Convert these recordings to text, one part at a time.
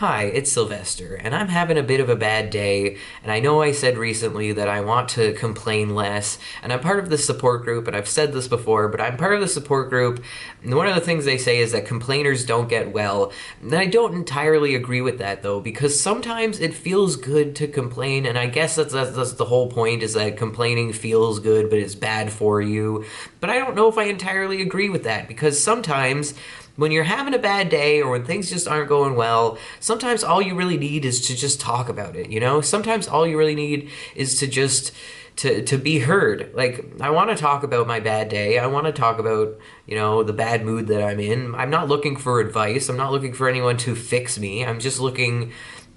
Hi, it's Sylvester, and I'm having a bit of a bad day. And I know I said recently that I want to complain less, and I'm part of this support group, and I've said this before, but I'm part of the support group. And one of the things they say is that complainers don't get well. And I don't entirely agree with that, though, because sometimes it feels good to complain, and I guess that's the whole point is that complaining feels good, but it's bad for you. But I don't know if I entirely agree with that, because sometimes when you're having a bad day or when things just aren't going well, sometimes all you really need is to just talk about it, you know? Sometimes all you really need is to just to be heard. Like I want to talk about my bad day. I want to talk about, the bad mood that I'm in. I'm not looking for advice. I'm not looking for anyone to fix me. I'm just looking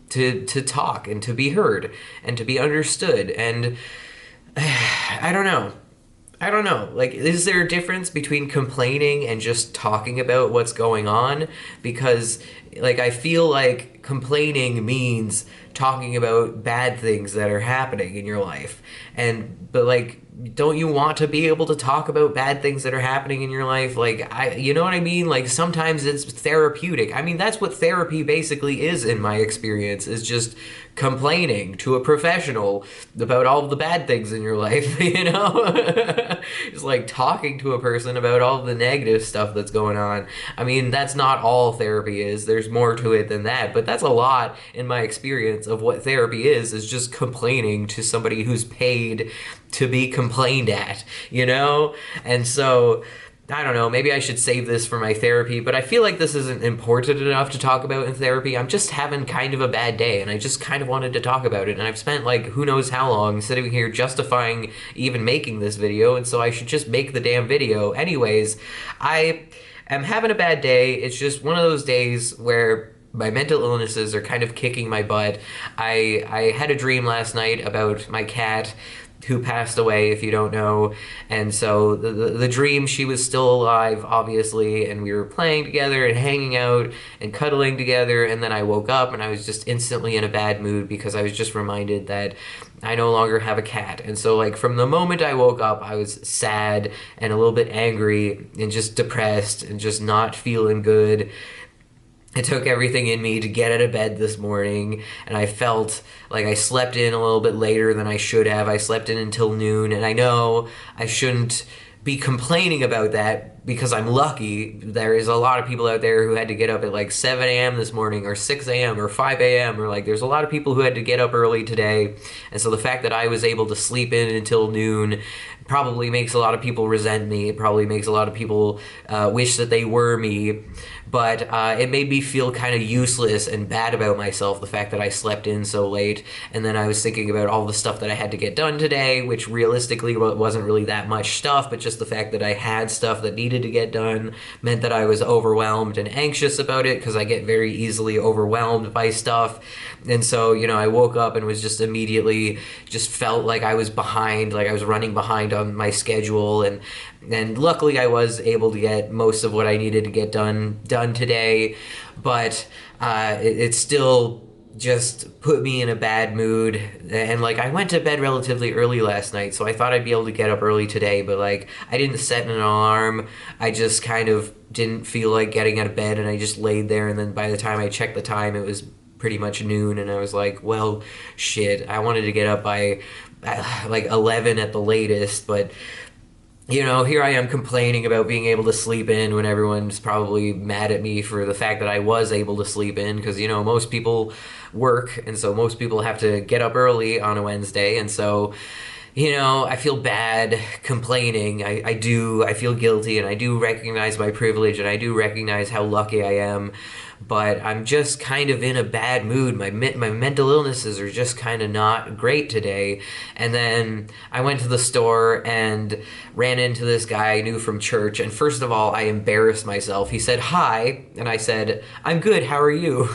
to talk and to be heard and to be understood. And I don't know. I don't know. Like, is there a difference between complaining and just talking about what's going on? Because, like, I feel like complaining means talking about bad things that are happening in your life. But, like, don't you want to be able to talk about bad things that are happening in your life? Like, you know what I mean? Like, sometimes it's therapeutic. I mean, that's what therapy basically is in my experience, is just complaining to a professional about all the bad things in your life, you know? It's like talking to a person about all the negative stuff that's going on. I mean, that's not all therapy is. There's more to it than that, but that's a lot in my experience of what therapy is just complaining to somebody who's paid to be complained at, you know? And so I don't know, maybe I should save this for my therapy, but I feel like this isn't important enough to talk about in therapy. I'm just having kind of a bad day, and I just kind of wanted to talk about it. And I've spent like who knows how long sitting here justifying even making this video, and so I should just make the damn video. Anyways, I am having a bad day. It's just one of those days where my mental illnesses are kind of kicking my butt. I had a dream last night about my cat who passed away, if you don't know. And so the dream, she was still alive, obviously, and we were playing together and hanging out and cuddling together. And then I woke up and I was just instantly in a bad mood because I was just reminded that I no longer have a cat. And so, like, from the moment I woke up, I was sad and a little bit angry and just depressed and just not feeling good. It took everything in me to get out of bed this morning, and I felt like I slept in a little bit later than I should have. I slept in until noon, and I know I shouldn't be complaining about that because I'm lucky. There is a lot of people out there who had to get up at like 7 a.m. this morning or 6 a.m. or 5 a.m. or like there's a lot of people who had to get up early today. And so the fact that I was able to sleep in until noon probably makes a lot of people resent me. It probably makes a lot of people wish that they were me. But it made me feel kind of useless and bad about myself, the fact that I slept in so late. And then I was thinking about all the stuff that I had to get done today, which realistically wasn't really that much stuff, but just the fact that I had stuff that needed to get done meant that I was overwhelmed and anxious about it because I get very easily overwhelmed by stuff. And so, I woke up and was just immediately just felt like I was behind, like I was running behind on my schedule. And luckily I was able to get most of what I needed to get done today, but it still just put me in a bad mood. And like I went to bed relatively early last night, so I thought I'd be able to get up early today, but like I didn't set an alarm. I just kind of didn't feel like getting out of bed, and I just laid there, and then by the time I checked the time it was pretty much noon, and I was like, well, shit, I wanted to get up by like 11 at the latest, but here I am complaining about being able to sleep in when everyone's probably mad at me for the fact that I was able to sleep in because, most people work, and so most people have to get up early on a Wednesday, and so, I feel bad complaining. I do. I feel guilty, and I do recognize my privilege, and I do recognize how lucky I am, but I'm just kind of in a bad mood. My mental illnesses are just kind of not great today. And then I went to the store and ran into this guy I knew from church. And first of all, I embarrassed myself. He said, "Hi." And I said, "I'm good. How are you?"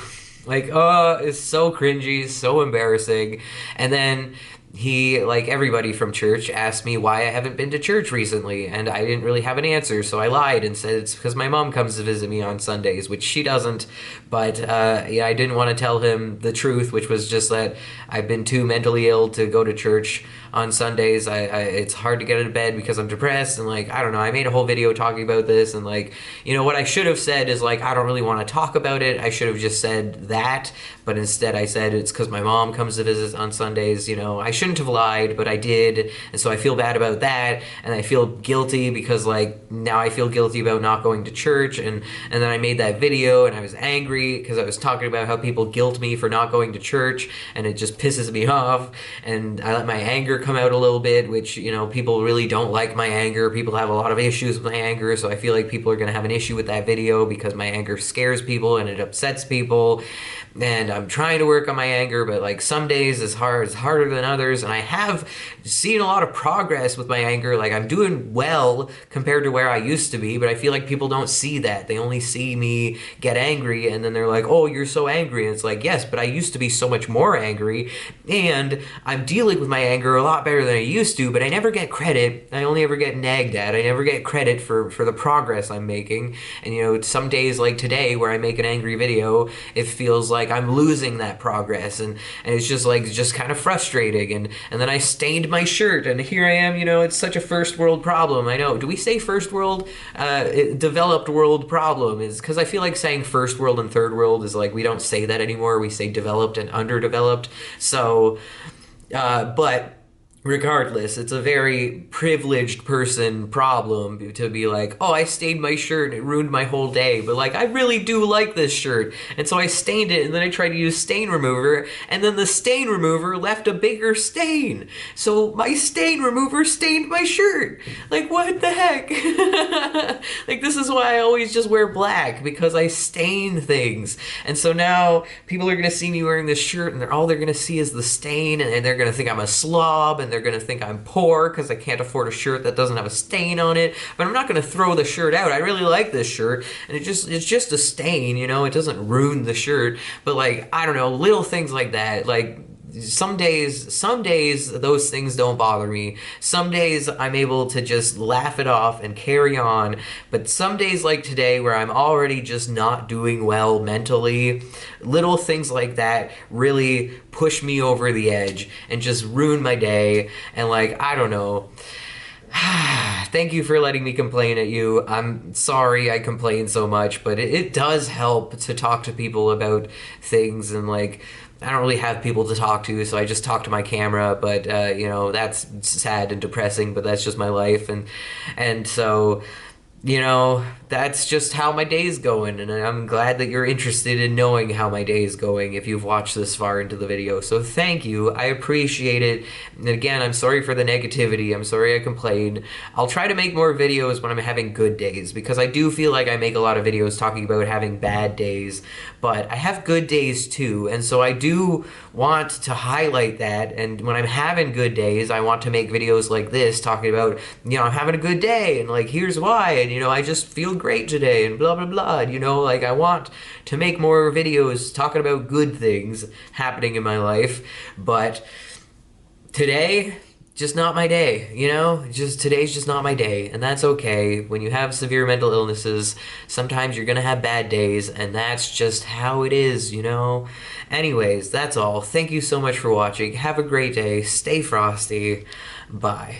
Like, oh, it's so cringy, so embarrassing. And then he, like everybody from church, asked me why I haven't been to church recently, and I didn't really have an answer, so I lied and said it's because my mom comes to visit me on Sundays, which she doesn't. But yeah, I didn't want to tell him the truth, which was just that I've been too mentally ill to go to church on Sundays. It's hard to get out of bed because I'm depressed, and like, I don't know. I made a whole video talking about this, and like, what I should have said is like, I don't really want to talk about it. I should have just said that, but instead I said it's because my mom comes to visit on Sundays. I shouldn't have lied, but I did, and so I feel bad about that, and I feel guilty because like now I feel guilty about not going to church, and then I made that video, and I was angry because I was talking about how people guilt me for not going to church, and it just pisses me off, and I let my anger come out a little bit, which people really don't like my anger. People have a lot of issues with my anger, so I feel like people are going to have an issue with that video because my anger scares people and it upsets people. And I'm trying to work on my anger, but like some days it's harder than others, and I have seen a lot of progress with my anger. Like I'm doing well compared to where I used to be, but I feel like people don't see that. They only see me get angry, and then they're like, oh, you're so angry. And it's like, yes, but I used to be so much more angry, and I'm dealing with my anger a lot better than I used to, but I never get credit. I only ever get nagged at. I never get credit for the progress I'm making. And some days like today where I make an angry video, it feels like I'm losing that progress, and it's just kind of frustrating, and then I stained my shirt, and here I am. It's such a first world problem. I know. Do we say first world? Developed world problem is because I feel like saying first world and third world is like we don't say that anymore. We say developed and underdeveloped. So but regardless, it's a very privileged person problem to be like, oh, I stained my shirt and it ruined my whole day, but like I really do like this shirt, and so I stained it, and then I tried to use stain remover, and then the stain remover left a bigger stain, so my stain remover stained my shirt. Like, what the heck? Like, this is why I always just wear black, because I stain things. And so now people are gonna see me wearing this shirt, and all they're gonna see is the stain, and they're gonna think I'm a slob, and they're gonna think I'm poor because I can't afford a shirt that doesn't have a stain on it. But I'm not gonna throw the shirt out. I really like this shirt, and it's just a stain, it doesn't ruin the shirt. But like, I don't know, little things like that. Like some days those things don't bother me. Some days I'm able to just laugh it off and carry on. But some days like today where I'm already just not doing well mentally, little things like that really push me over the edge and just ruin my day. And like, I don't know. Thank you for letting me complain at you. I'm sorry I complain so much, but it does help to talk to people about things, and like, I don't really have people to talk to, so I just talk to my camera, but that's sad and depressing, but that's just my life, and so that's just how my day's going, and I'm glad that you're interested in knowing how my day's going if you've watched this far into the video. So thank you. I appreciate it. And again, I'm sorry for the negativity. I'm sorry I complained. I'll try to make more videos when I'm having good days, because I do feel like I make a lot of videos talking about having bad days, but I have good days too, and so I do want to highlight that. And when I'm having good days, I want to make videos like this talking about, I'm having a good day, and like, here's why, and I just feel great today, and blah blah blah. Like, I want to make more videos talking about good things happening in my life, but today, just not my day, just today's just not my day, and that's okay. When you have severe mental illnesses, sometimes you're gonna have bad days, and that's just how it is. Anyways, that's all. Thank you so much for watching. Have a great day. Stay frosty. Bye.